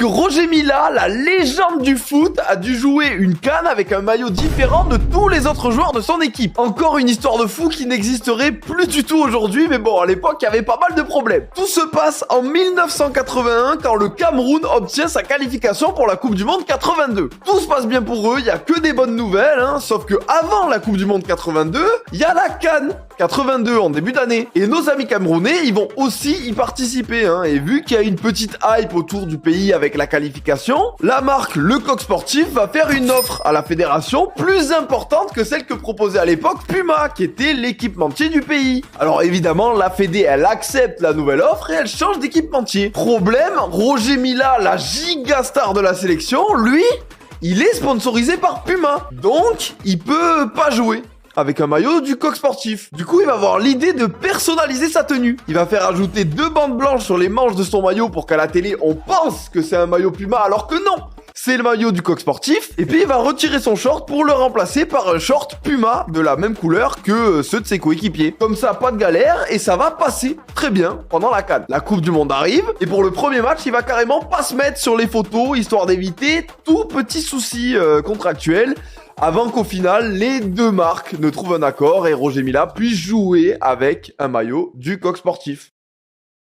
que Roger Mila, la légende du foot, a dû jouer une CAN avec un maillot différent de tous les autres joueurs de son équipe. Encore une histoire de fou qui n'existerait plus du tout aujourd'hui, mais bon, à l'époque, il y avait pas mal de problèmes. Tout se passe en 1981 quand le Cameroun obtient sa qualification pour la Coupe du Monde 82. Tout se passe bien pour eux, il y a que des bonnes nouvelles, hein, sauf que avant la Coupe du Monde 82, il y a la CAN 82 en début d'année. Et nos amis camerounais, ils vont aussi y participer, hein, et vu qu'il y a une petite hype autour du pays avec la qualification, la marque Le Coq Sportif va faire une offre à la fédération plus importante que celle que proposait à l'époque Puma, qui était l'équipementier du pays. Alors évidemment, la fédé, elle accepte la nouvelle offre et elle change d'équipementier. Problème, Roger Mila, la giga star de la sélection, lui, il est sponsorisé par Puma. Donc, il peut pas jouer avec un maillot du Coq Sportif. Du coup, il va avoir l'idée de personnaliser sa tenue. Il va faire ajouter 2 bandes blanches sur les manches de son maillot pour qu'à la télé, on pense que c'est un maillot Puma, alors que non, c'est le maillot du Coq Sportif. Et puis, il va retirer son short pour le remplacer par un short Puma de la même couleur que ceux de ses coéquipiers. Comme ça, pas de galère et ça va passer très bien pendant la CAN. La Coupe du Monde arrive et pour le premier match, il va carrément pas se mettre sur les photos, histoire d'éviter tout petit souci contractuel, avant qu'au final, les deux marques ne trouvent un accord et Roger Mila puisse jouer avec un maillot du Coq Sportif.